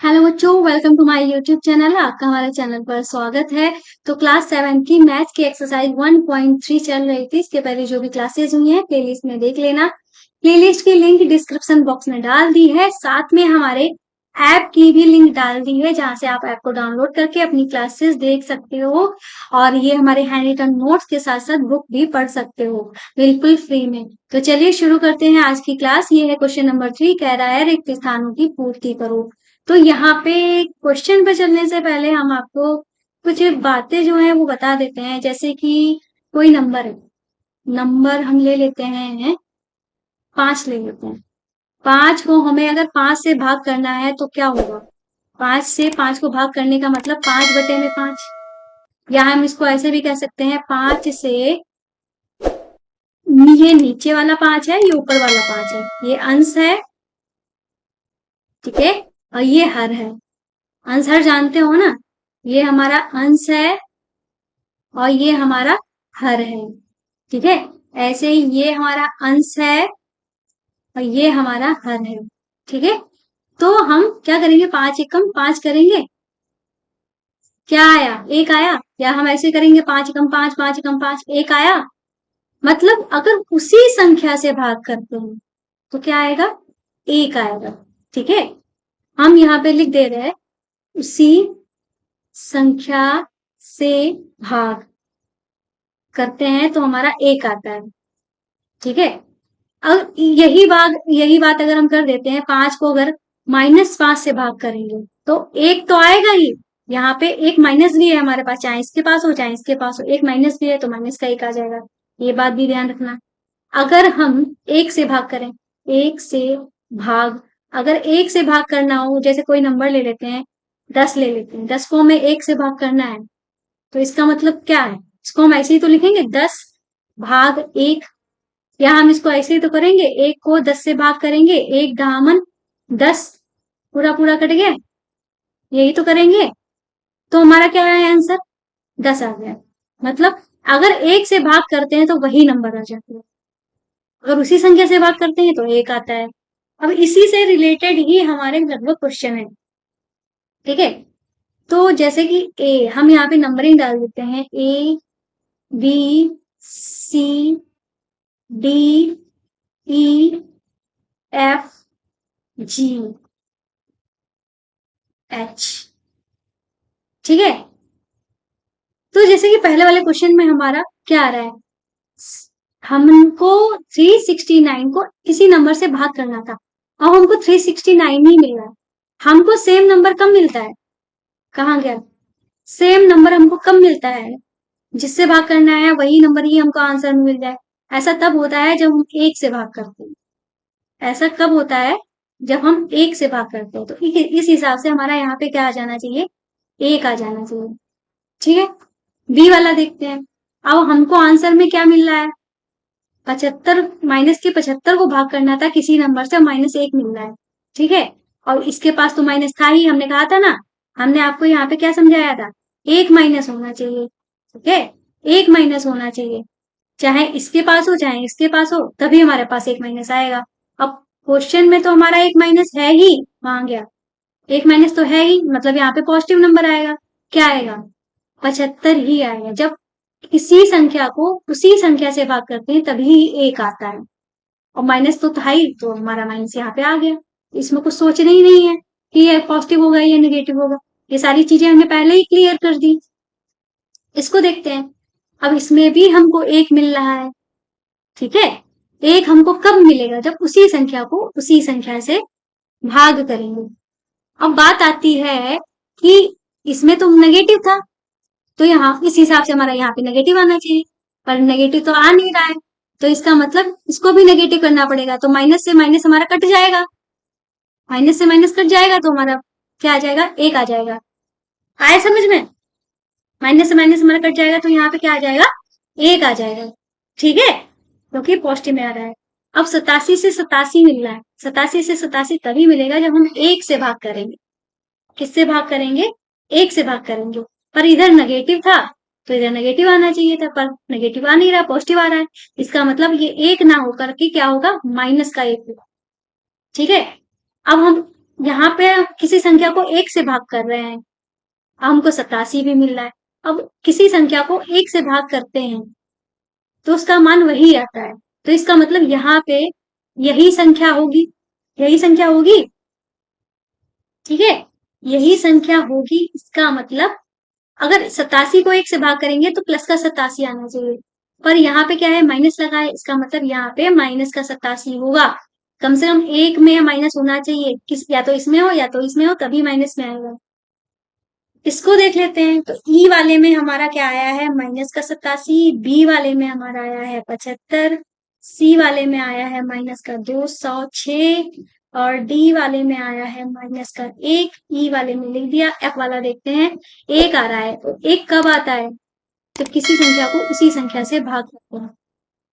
Hello बच्चों, welcome to my YouTube channel. आपका हमारे चैनल पर स्वागत है। तो क्लास 7 की मैथ्स की एक्सरसाइज 1.3 चल रही थी। इसके पहले जो भी क्लासेस हुई हैं प्लेलिस्ट में देख लेना। प्लेलिस्ट की लिंक डिस्क्रिप्शन बॉक्स में डाल दी है, साथ में हमारे ऐप की भी लिंक डाल दी है, जहां से आप ऐप को डाउनलोड करके अपनी क्लासेस देख सकते हो और ये हमारे हैंड रिटन नोट्स के साथ साथ बुक भी पढ़ सकते हो बिल्कुल फ्री में। तो चलिए शुरू करते हैं आज की क्लास। ये है क्वेश्चन नंबर 3, कह रहा है रिक्त स्थानों की पूर्ति करो। तो यहाँ पे क्वेश्चन पे चलने से पहले हम आपको कुछ बातें जो है वो बता देते हैं। जैसे कि कोई नंबर है, नंबर हम ले लेते हैं 5 ले लेते हैं। 5 को हमें अगर 5 से भाग करना है तो क्या होगा? 5 से 5 को भाग करने का मतलब 5/5। या हम इसको ऐसे भी कह सकते हैं, 5 से ये नीचे वाला 5 है, ये ऊपर वाला 5 है, ये अंश है, ठीक है, और ये हर है। अंश हर जानते हो ना, ये हमारा अंश है और ये हमारा हर है, ठीक है। ऐसे ही ये हमारा अंश है और ये हमारा हर है, ठीक है। तो हम क्या करेंगे, 5 एकम 5 करेंगे, क्या आया? 1 आया। या हम ऐसे करेंगे, 5 एकम 5, 5 एकम 5, 1 आया। मतलब अगर उसी संख्या से भाग करते हैं तो क्या आएगा? 1 आएगा, ठीक है। हम यहाँ पे लिख दे रहे हैं उसी संख्या से भाग करते हैं तो हमारा 1 आता है, ठीक है। अब यही बात अगर हम कर देते हैं, 5 को अगर -5 से भाग करेंगे तो 1 तो आएगा ही। यहाँ पे एक माइनस भी है हमारे पास, चाहे इसके पास हो चाहे इसके पास हो, एक माइनस भी है तो माइनस का 1 आ जाएगा। ये बात भी ध्यान रखना। अगर हम 1 से भाग करें, 1 से भाग, अगर 1 से भाग करना हो, जैसे कोई नंबर ले लेते हैं, 10 ले लेते हैं, 10 को हमें 1 से भाग करना है तो इसका मतलब क्या है? इसको हम ऐसे ही तो लिखेंगे, 10/1। या हम इसको ऐसे ही तो करेंगे, 1 को 10 से भाग करेंगे, 1 दामन 10, पूरा पूरा कट गया, यही तो करेंगे। तो हमारा क्या है आंसर? 10 आ गया। मतलब अगर 1 से भाग करते हैं तो वही नंबर आ जाता है, अगर उसी संख्या से भाग करते हैं तो 1 आता है। अब इसी से रिलेटेड ही हमारे लगभग क्वेश्चन है, ठीक है। तो जैसे कि ए, हम यहाँ पे नंबरिंग डाल देते हैं, ABCDEFGH, ठीक है। तो जैसे कि पहले वाले क्वेश्चन में हमारा क्या आ रहा है, हमको 369 को किसी नंबर से भाग करना था। अब हमको 369 ही मिल रहा है। हमको सेम नंबर कब मिलता है? कहाँ गया? सेम नंबर हमको कब मिलता है? जिससे भाग करना है वही नंबर ही हमको आंसर में मिल जाए। ऐसा तब होता है जब हम 1 से भाग करते हैं। ऐसा कब होता है? जब हम 1 से भाग करते हैं। तो इस हिसाब से हमारा यहाँ पे क्या आ जाना चाहिए? 1 आ जाना चाहिए, ठीक है। बी वाला देखते हैं। अब हमको आंसर में क्या मिल रहा है? 75, माइनस के 75 को भाग करना था किसी नंबर से, -1 मिल रहा है, ठीक है। और इसके पास तो माइनस था ही, हमने कहा था ना, हमने आपको यहाँ पे क्या समझाया था? 1 माइनस होना चाहिए, ठीक है। 1 माइनस होना चाहिए, चाहे इसके पास हो चाहे इसके पास हो, तभी हमारे पास 1 माइनस आएगा। अब क्वेश्चन में तो हमारा 1 माइनस है ही, वहां गया, 1 माइनस तो है ही, मतलब यहाँ पे पॉजिटिव नंबर आएगा। क्या आएगा? 75 ही आएगा। जब किसी संख्या को उसी संख्या से भाग करते हैं तभी 1 आता है। और माइनस तो था ही, तो हमारा माइनस यहाँ पे आ गया। इसमें कुछ सोचना ही नहीं है कि ये पॉजिटिव होगा या नेगेटिव होगा, ये सारी चीजें हमने पहले ही क्लियर कर दी। इसको देखते हैं। अब इसमें भी हमको 1 मिल रहा है, ठीक है। 1 हमको कब मिलेगा? जब उसी संख्या को उसी संख्या से भाग करेंगे। अब बात आती है कि इसमें तो नेगेटिव था, तो यहाँ इस हिसाब से हमारा यहाँ पे नेगेटिव आना चाहिए, पर नेगेटिव तो आ नहीं रहा है। तो इसका मतलब इसको भी नेगेटिव करना पड़ेगा, तो माइनस से माइनस हमारा कट जाएगा, माइनस से माइनस कट जाएगा तो हमारा क्या आ जाएगा? 1 आ जाएगा। आए समझ में? माइनस से माइनस हमारा कट जाएगा तो यहाँ पे क्या आ जाएगा? 1 आ जाएगा, ठीक है, क्योंकि पॉजिटिव में आ रहा है। अब 87 से 87 मिल रहा है, 87 से 87 तभी मिलेगा जब हम 1 से भाग करेंगे। किससे भाग करेंगे? 1 से भाग करेंगे। पर इधर नेगेटिव था तो इधर नेगेटिव आना चाहिए था, पर नेगेटिव आ नहीं रहा, पॉजिटिव आ रहा है। इसका मतलब ये 1 ना होकर के क्या होगा? -1 होगा, ठीक है। अब हम यहाँ पे किसी संख्या को 1 से भाग कर रहे हैं, हमको 87 भी मिल रहा है। अब किसी संख्या को 1 से भाग करते हैं तो उसका मान वही आता है, तो इसका मतलब यहाँ पे यही संख्या होगी, यही संख्या होगी, ठीक है, यही संख्या होगी। इसका मतलब अगर 87 को 1 से भाग करेंगे तो प्लस का 87 आना चाहिए, पर यहाँ पे क्या है, माइनस लगा है, इसका मतलब यहाँ पे माइनस का 87 होगा। कम से कम एक में माइनस होना चाहिए, किस या तो इसमें हो या तो इसमें हो, तभी माइनस में आएगा। इसको देख लेते हैं, तो ई वाले में हमारा क्या आया है, माइनस का 87, बी वाले में हमारा आया है 75, सी वाले में आया है माइनस का 206, और डी वाले में आया है माइनस का 1, ई वाले में लिख दिया। एफ वाला देखते हैं, 1 आ रहा है, तो 1 कब आता है, जब किसी संख्या को उसी संख्या से भाग करते हैं।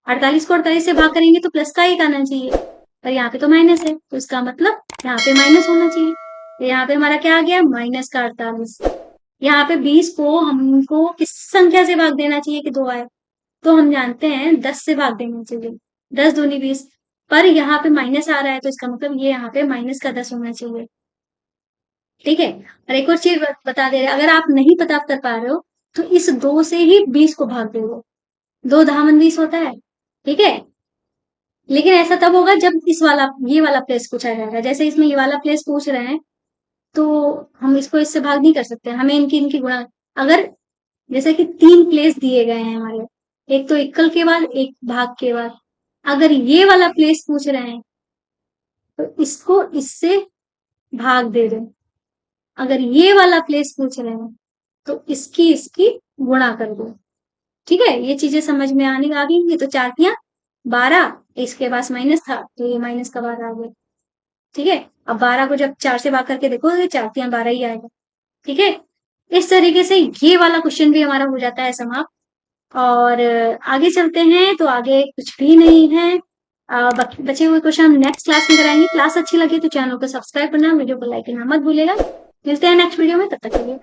48 को 48 से भाग करेंगे तो प्लस का 1 आना चाहिए, पर यहाँ पे तो माइनस है, तो इसका मतलब यहाँ पे माइनस होना चाहिए। तो यहाँ पे हमारा क्या आ गया, माइनस का 48। यहाँ पे 20 को हमको किस संख्या से भाग देना चाहिए कि 2 आए, तो हम जानते हैं 10 से भाग देना चाहिए, 10 दूनी 20, पर यहाँ पे माइनस आ रहा है, तो इसका मतलब ये यहाँ पे माइनस का 10 होना चाहिए, ठीक है। और एक और चीज बता दे रहे, अगर आप नहीं पता कर पा रहे हो तो इस 2 से ही 20 को भाग दे दो, 2 धामन 20 होता है, ठीक है। लेकिन ऐसा तब होगा जब इस वाला ये वाला प्लेस पूछा जाएगा, जैसे इसमें ये वाला प्लेस पूछ रहे हैं तो हम इसको इससे भाग नहीं कर सकते, हमें इनकी इनकी गुणा, अगर जैसे कि 3 प्लेस दिए गए हैं हमारे, एक तो इक्कल के बाद, एक भाग के बाद, अगर ये वाला प्लेस पूछ रहे हैं तो इसको इससे भाग दे दो, अगर ये वाला प्लेस पूछ रहे हैं तो इसकी इसकी गुणा कर दो, ठीक है। ये चीजें समझ में आने आ गई, ये तो 4 तियां 12, इसके पास माइनस था तो ये माइनस का 12 आ गया, ठीक है। अब 12 को जब 4 से भाग करके देखो तो 4 तियां 12 ही आएगा, ठीक है। इस तरीके से ये वाला क्वेश्चन भी हमारा हो जाता है समाप्त। और आगे चलते हैं, तो आगे कुछ भी नहीं है, बचे हुए क्वेश्चन हम नेक्स्ट क्लास में कराएंगे। क्लास अच्छी लगी तो चैनल को सब्सक्राइब करना, वीडियो को लाइक करना मत भूलेगा। मिलते हैं नेक्स्ट वीडियो में, तब तक के लिए।